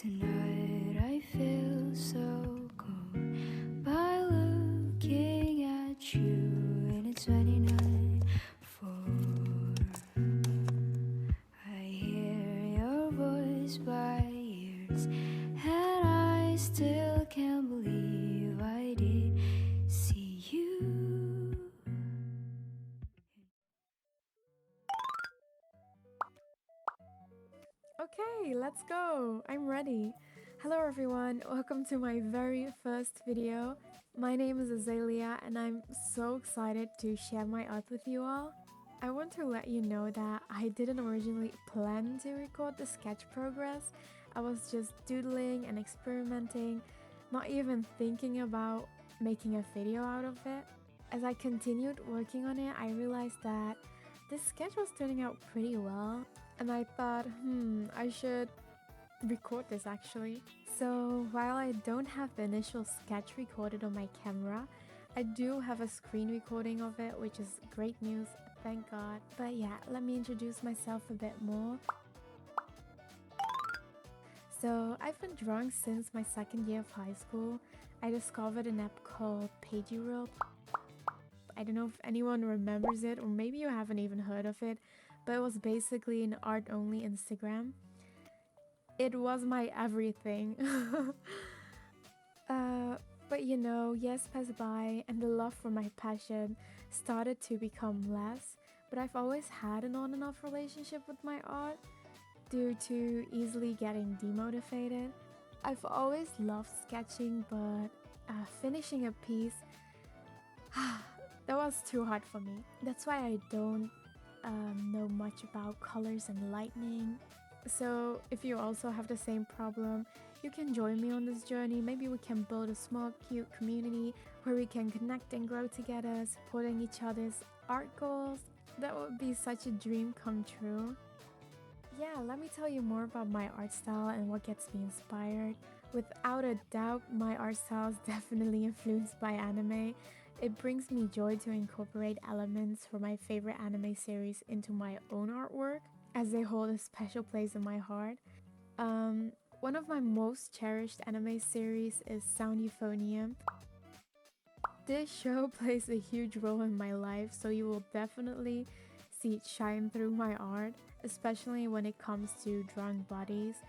Tonight I feel so cold by looking at you, and it's 29:4. I hear your voice by ears, and I still can't believe I did see you. Okay, let's go! I'm ready. Hello everyone, welcome to my very first video. My name is Azalea and I'm so excited to share my art with you all. I want to let you know that I didn't originally plan to record the sketch progress. I was just doodling and experimenting, not even thinking about making a video out of it. As I continued working on it, I realized that this sketch was turning out pretty well. And I thought, I should record this actually. So while I don't have the initial sketch recorded on my camera, I do have a screen recording of it, which is great news, thank God. But yeah, let me introduce myself a bit more. So I've been drawing since my second year of high school. I discovered an app called World. I don't know if anyone remembers it, or maybe you haven't even heard of it, but it was basically an art-only Instagram. It was my everything. But you know, years passed by and the love for my passion started to become less, but I've always had an on and off relationship with my art due to easily getting demotivated. I've always loved sketching, but finishing a piece, that was too hard for me. That's why I don't know much about colors and lighting. So if you also have the same problem, you can join me on this journey. Maybe we can build a small cute community where we can connect and grow together, supporting each other's art goals. That would be such a dream come true. Yeah, let me tell you more about my art style and what gets me inspired. Without a doubt, my art style is definitely influenced by anime. It brings me joy to incorporate elements from my favorite anime series into my own artwork, as they hold a special place in my heart. One of my most cherished anime series is Sound Euphonium. This show plays a huge role in my life, so you will definitely see it shine through my art, especially when it comes to drawing bodies.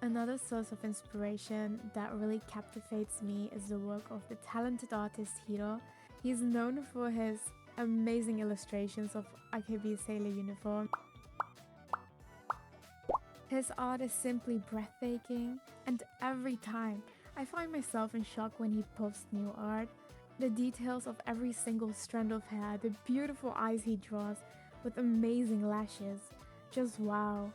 Another source of inspiration that really captivates me is the work of the talented artist Hiro. He's known for his amazing illustrations of AKB Sailor uniform. His art is simply breathtaking, and every time I find myself in shock when he posts new art. The details of every single strand of hair, the beautiful eyes he draws with amazing lashes, just wow.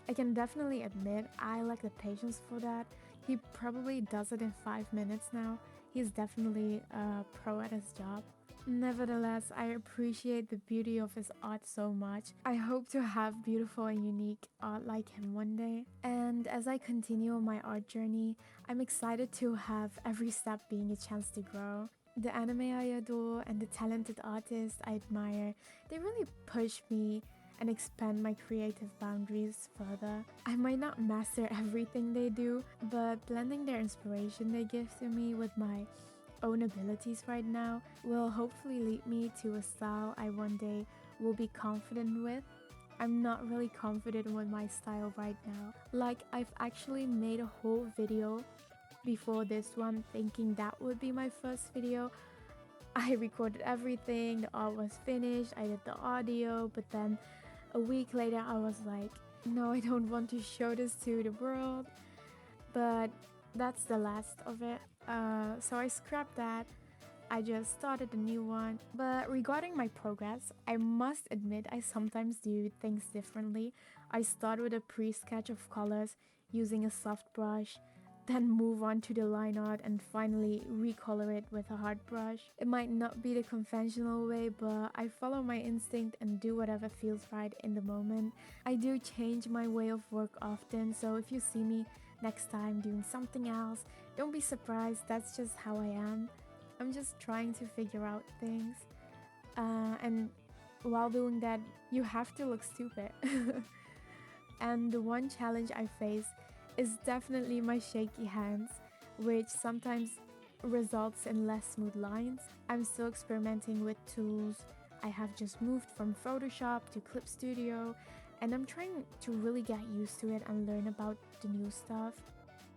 I can definitely admit I lack the patience for that. He probably does it in 5 minutes now. He's definitely a pro at his job. Nevertheless, I appreciate the beauty of his art so much. I hope to have beautiful and unique art like him one day. And as I continue on my art journey, I'm excited to have every step being a chance to grow. The anime I adore and the talented artists I admire, they really push me and expand my creative boundaries further. I might not master everything they do, but blending their inspiration they give to me with my own abilities right now will hopefully lead me to a style I one day will be confident with. I'm not really confident with my style right now. Like, I've actually made a whole video before this one thinking that would be my first video. I recorded everything, the art was finished, I did the audio, but then a week later I was like, no, I don't want to show this to the world. But that's the last of it. So I scrapped that. I just started a new one. But regarding my progress, I must admit I sometimes do things differently. I start with a pre-sketch of colors using a soft brush, then move on to the line art and finally recolor it with a hard brush. It might not be the conventional way, but I follow my instinct and do whatever feels right in the moment. I do change my way of work often, so if you see me next time doing something else, don't be surprised, that's just how I am. I'm just trying to figure out things. And while doing that, you have to look stupid. And the one challenge I face is definitely my shaky hands, which sometimes results in less smooth lines. I'm still experimenting with tools. I have just moved from Photoshop to Clip Studio, and I'm trying to really get used to it and learn about the new stuff.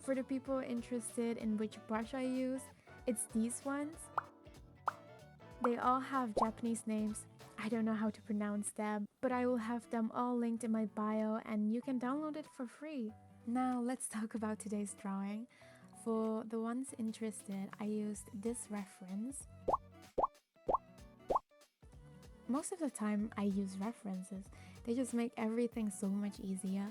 For the people interested in which brush I use, it's these ones. They all have Japanese names. I don't know how to pronounce them, but I will have them all linked in my bio and you can download it for free. Now let's talk about today's drawing. For the ones interested, I used this reference. Most of the time I use references. They just make everything so much easier.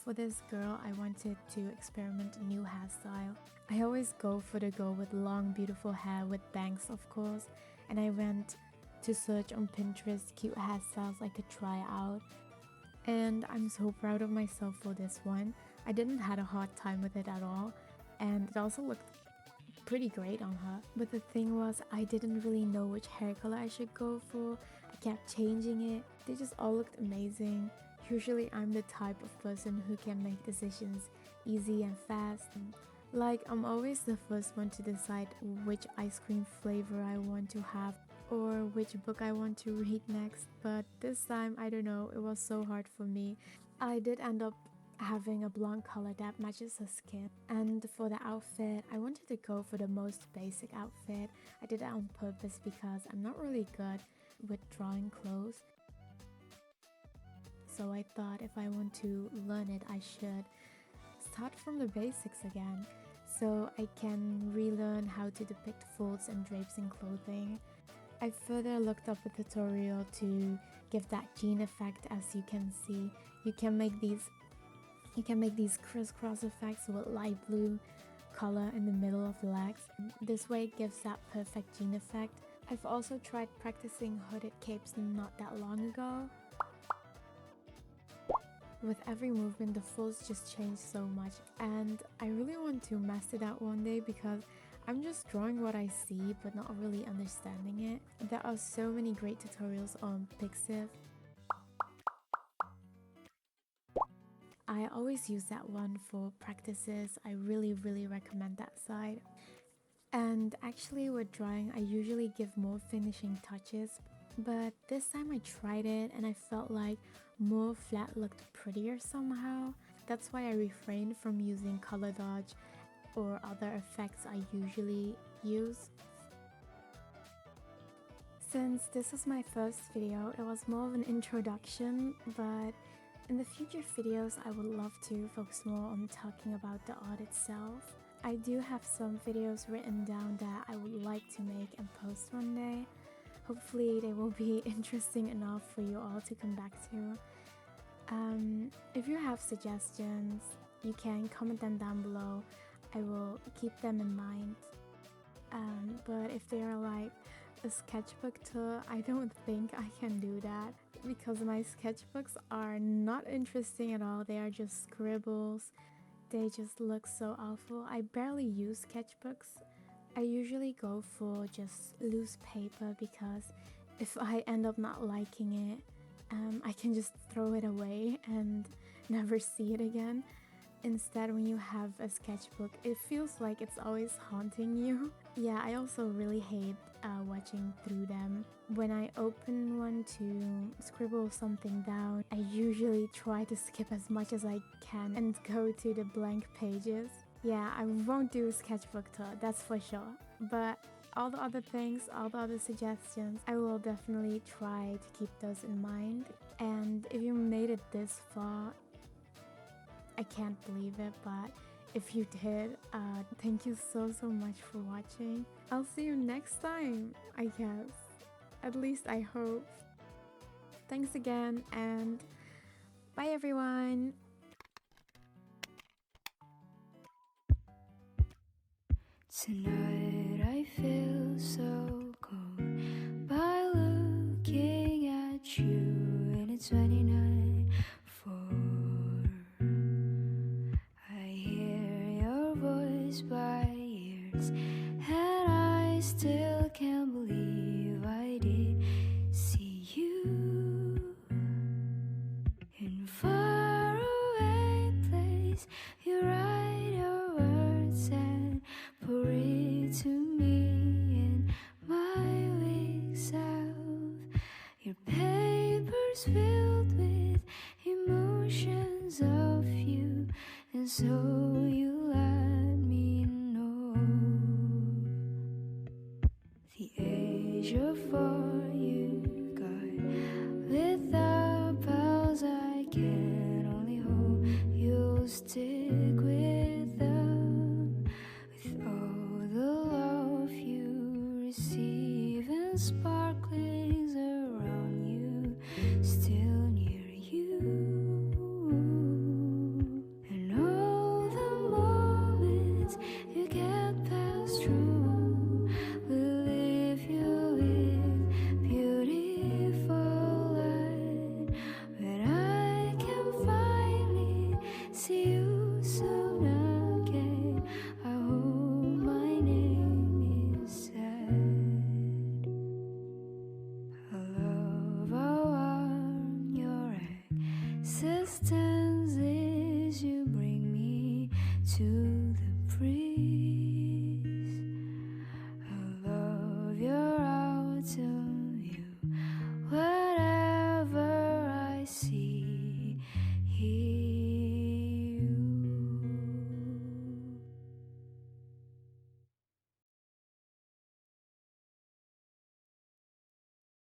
For this girl, I wanted to experiment a new hairstyle. I always go for the girl with long, beautiful hair with bangs, of course, and I went to search on Pinterest cute hairstyles I could try out. And I'm so proud of myself for this one. I didn't have a hard time with it at all, and it also looked pretty great on her. But the thing was, I didn't really know which hair color I should go for. I kept changing it. They just all looked amazing. Usually I'm the type of person who can make decisions easy and fast. Like, I'm always the first one to decide which ice cream flavor I want to have or which book I want to read next, but this time, I don't know, it was so hard for me. I did end up having a blonde color that matches her skin, and for the outfit, I wanted to go for the most basic outfit. I did it on purpose because I'm not really good with drawing clothes, so I thought if I want to learn it, I should start from the basics again, so I can relearn how to depict folds and drapes in clothing. I further looked up a tutorial to give that jean effect. As you can see, you can make these crisscross effects with light blue color in the middle of the legs. This way it gives that perfect jean effect. I've also tried practicing hooded capes not that long ago. With every movement, the folds just change so much, and I really want to master that one day because I'm just drawing what I see but not really understanding it. There are so many great tutorials on Pixiv. I always use that one for practices. I really recommend that site. And actually with drawing, I usually give more finishing touches, but this time I tried it and I felt like more flat looked prettier somehow. That's why I refrained from using color dodge or other effects I usually use. Since this was my first video, it was more of an introduction, but in the future videos I would love to focus more on talking about the art itself. I do have some videos written down that I would like to make and post one day. Hopefully they will be interesting enough for you all to come back to. If you have suggestions, you can comment them down below. I will keep them in mind. But if they are like a sketchbook tour, I don't think I can do that because my sketchbooks are not interesting at all. They are just scribbles. They just look so awful. I barely use sketchbooks. I usually go for just loose paper because if I end up not liking it, I can just throw it away and never see it again. Instead, when you have a sketchbook, it feels like it's always haunting you. Yeah, I also really hate watching through them. When I open one to scribble something down, I usually try to skip as much as I can and go to the blank pages. Yeah, I won't do a sketchbook tour, that's for sure. But all the other things, all the other suggestions, I will definitely try to keep those in mind. And if you made it this far, I can't believe it, but if you did, thank you so much for watching. I'll see you next time, I guess. At least I hope. Thanks again, and bye everyone! Tonight I feel so cold by looking at you, and it's 29:4. I hear your voice by ears, and I still can't believe I did see you in faraway place. so you let me know the age of 4 you got. Without pals I can only hope you'll stick with them. With all the love you receive and sparklings around you, still near you. And all the moments you get passed through will leave you with beautiful light. When I can finally see you soon again, I hope my name is said. I love how warm your existence is. You bring me to